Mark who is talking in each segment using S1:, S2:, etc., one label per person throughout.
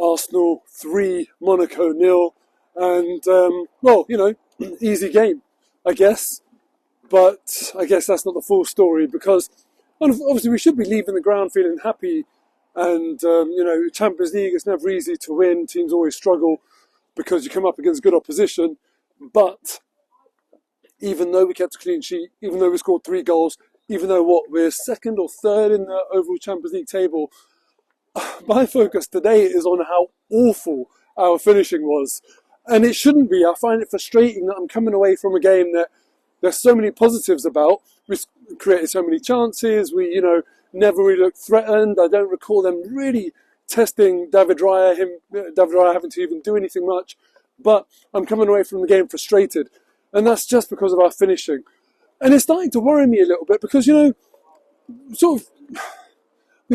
S1: Arsenal 3, Monaco 0. And, easy game, I guess. But I guess that's not the full story, because obviously we should be leaving the ground feeling happy. And, Champions League, it's never easy to win. Teams always struggle because you come up against good opposition. But even though we kept a clean sheet, even though we scored 3 goals, even though we're second or third in the overall Champions League table, my focus today is on how awful our finishing was. And it shouldn't be. I find it frustrating that I'm coming away from a game that there's so many positives about. We created so many chances. We, never really looked threatened. I don't recall them really testing David Raya having to even do anything much. But I'm coming away from the game frustrated. And that's just because of our finishing. And it's starting to worry me a little bit because, we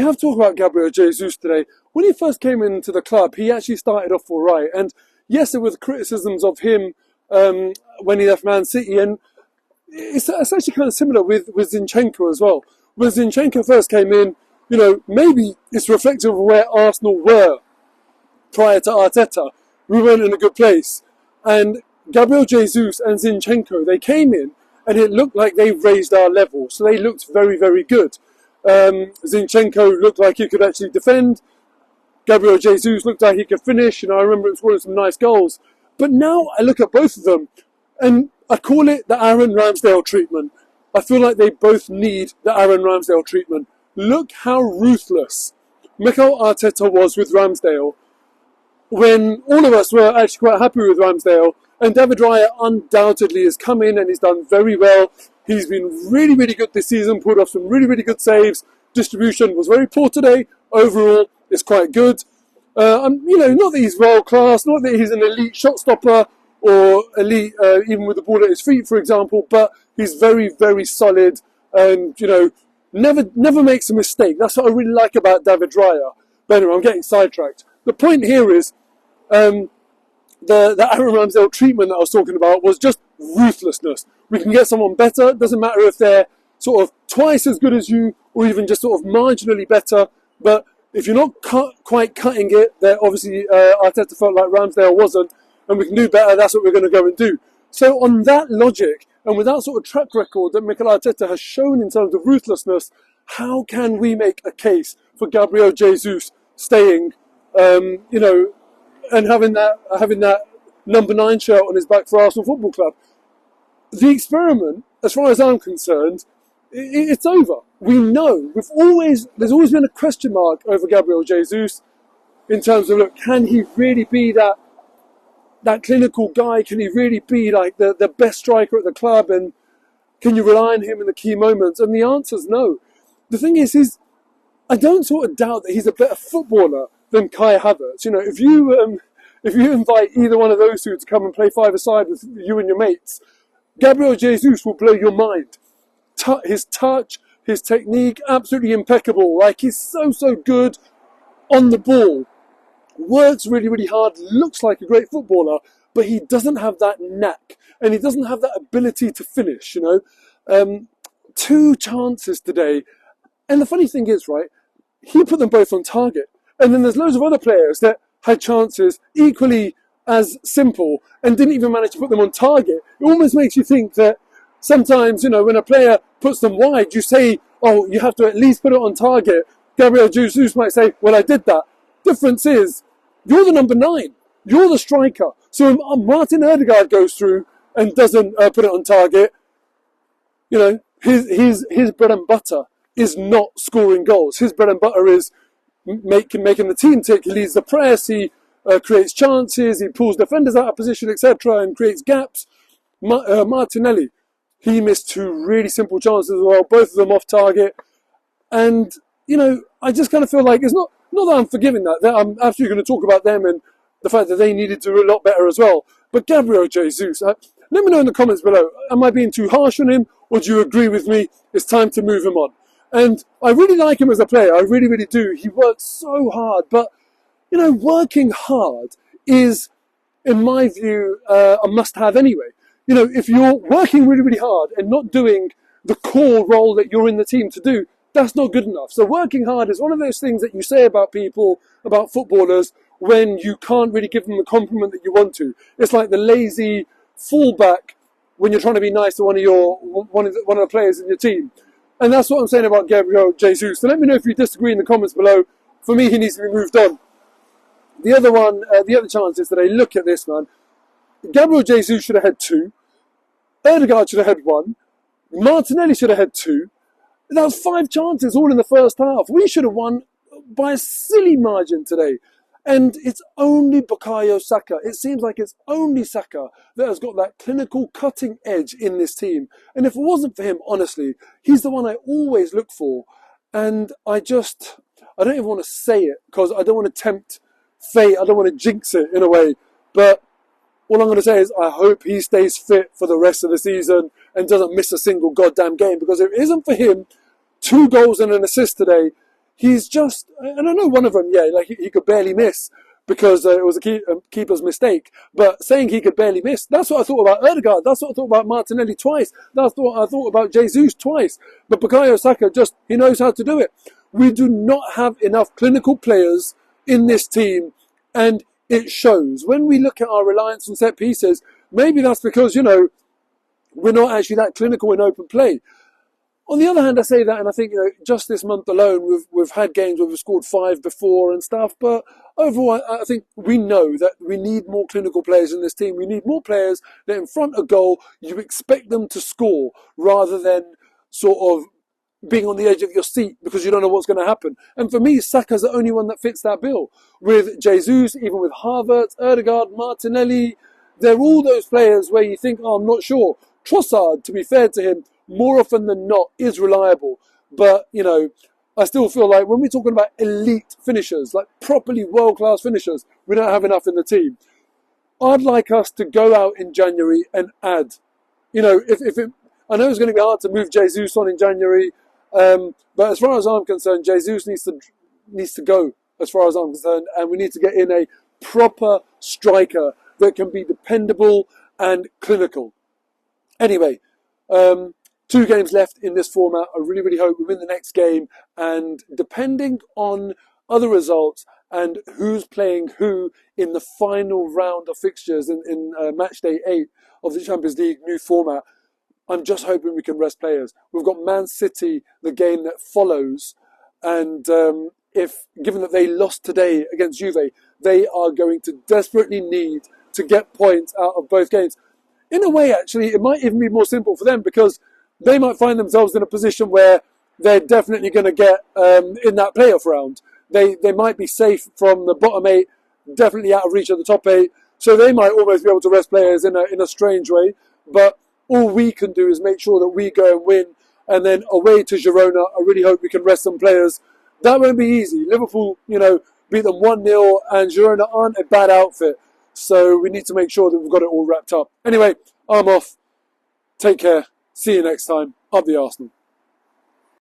S1: have to talk about Gabriel Jesus today. When he first came into the club, he actually started off all right. And yes, there were criticisms of him when he left Man City. And it's actually kind of similar with Zinchenko as well. When Zinchenko first came in, maybe it's reflective of where Arsenal were prior to Arteta. We weren't in a good place. And Gabriel Jesus and Zinchenko, they came in and it looked like they raised our level. So they looked very, very good. Zinchenko looked like he could actually defend. Gabriel Jesus looked like he could finish. I remember scoring some nice goals. But now I look at both of them and I call it the Aaron Ramsdale treatment. I feel like they both need the Aaron Ramsdale treatment. Look how ruthless Mikel Arteta was with Ramsdale when all of us were actually quite happy with Ramsdale. And David Raya undoubtedly has come in and he's done very well. He's been really, really good this season, pulled off some really, really good saves. Distribution was very poor today. Overall, it's quite good. Not that he's world class, not that he's an elite shot stopper or elite even with the ball at his feet, for example, but he's very, very solid and, never makes a mistake. That's what I really like about David Raya. But anyway, I'm getting sidetracked. The point here is the Aaron Ramsdale treatment that I was talking about was just ruthlessness. We can get someone better. It doesn't matter if they're sort of twice as good as you or even just sort of marginally better. But if you're not quite cutting it, then obviously Arteta felt like Ramsdale wasn't, and we can do better. That's what we're going to go and do. So on that logic, and with that sort of track record that Mikel Arteta has shown in terms of ruthlessness, how can we make a case for Gabriel Jesus staying, and having that number 9 shirt on his back for Arsenal Football Club? The experiment, as far as I'm concerned, it's over. We know. There's always been a question mark over Gabriel Jesus in terms of, look, can he really be that clinical guy? Can he really be like the best striker at the club? And can you rely on him in the key moments? And the answer is no. The thing is I don't sort of doubt that he's a better footballer than Kai Havertz. If you invite either one of those two to come and play five-a-side with you and your mates, Gabriel Jesus will blow your mind. His touch, his technique, absolutely impeccable. Like, he's so good on the ball. Works really, really hard, looks like a great footballer, but he doesn't have that knack, and he doesn't have that ability to finish, 2 chances today. And the funny thing is, right, he put them both on target. And then there's loads of other players that had chances equally as simple and didn't even manage to put them on target. It almost makes you think that sometimes, when a player puts them wide, you say, oh, you have to at least put it on target. Gabriel Jesus might say, well, I did that. Difference is, you're the number 9. You're the striker. So when Martin Ødegaard goes through and doesn't put it on target, his bread and butter is not scoring goals. His bread and butter is making the team tick. He leads the press. He creates chances. He pulls defenders out of position, etc., and creates gaps. Martinelli, he missed 2 really simple chances as well, both of them off target. And I just kind of feel like it's not that I'm forgiving that I'm absolutely going to talk about them and the fact that they needed to do a lot better as well. But Gabriel Jesus, let me know in the comments below. Am I being too harsh on him, or do you agree with me? It's time to move him on. And I really like him as a player. I really, really do. He works so hard. But, working hard is, in my view, a must-have anyway. If you're working really, really hard and not doing the core role that you're in the team to do, that's not good enough. So working hard is one of those things that you say about people, about footballers, when you can't really give them the compliment that you want to. It's like the lazy fullback when you're trying to be nice to one of the players in your team. And that's what I'm saying about Gabriel Jesus. So let me know if you disagree in the comments below. For me, he needs to be moved on. The other chance is that I look at this, man. Gabriel Jesus should have had 2. Ødegaard should have had 1. Martinelli should have had 2. That was 5 chances all in the first half. We should have won by a silly margin today. And it's only Bukayo Saka. It seems like it's only Saka that has got that clinical cutting edge in this team. And if it wasn't for him, honestly, he's the one I always look for. And I don't even want to say it because I don't want to tempt fate. I don't want to jinx it in a way. But all I'm going to say is I hope he stays fit for the rest of the season and doesn't miss a single goddamn game. Because if it isn't for him, 2 goals and an assist today, he's just, and I know one of them, like he could barely miss because it was a keeper's mistake. But saying he could barely miss, that's what I thought about Ødegaard. That's what I thought about Martinelli twice. That's what I thought about Jesus twice. But Bukayo Saka he knows how to do it. We do not have enough clinical players in this team, and it shows. When we look at our reliance on set pieces, maybe that's because, we're not actually that clinical in open play. On the other hand, I say that, and I think, just this month alone, we've had games where we've scored 5 before and stuff. But overall, I think we know that we need more clinical players in this team. We need more players that in front of goal, you expect them to score rather than sort of being on the edge of your seat because you don't know what's going to happen. And for me, Saka's the only one that fits that bill. With Jesus, even with Havertz, Ødegaard, Martinelli, they're all those players where you think, I'm not sure. Trossard, to be fair to him, more often than not, is reliable. But, I still feel like when we're talking about elite finishers, like properly world-class finishers, we don't have enough in the team. I'd like us to go out in January and add. I know it's going to be hard to move Jesus on in January, but as far as I'm concerned, Jesus needs to go, as far as I'm concerned, and we need to get in a proper striker that can be dependable and clinical. Anyway, 2 games left in this format. I really, really hope we win the next game. And depending on other results and who's playing who in the final round of fixtures in match day 8 of the Champions League new format, I'm just hoping we can rest players. We've got Man City, the game that follows. And given that they lost today against Juve, they are going to desperately need to get points out of both games. In a way, actually, it might even be more simple for them because they might find themselves in a position where they're definitely going to get in that playoff round. They might be safe from the bottom 8, definitely out of reach of the top 8. So they might almost be able to rest players in a strange way. But all we can do is make sure that we go and win. And then away to Girona, I really hope we can rest some players. That won't be easy. Liverpool, beat them 1-0, and Girona aren't a bad outfit. So we need to make sure that we've got it all wrapped up. Anyway, I'm off. Take care. See you next time. Up the Arsenal.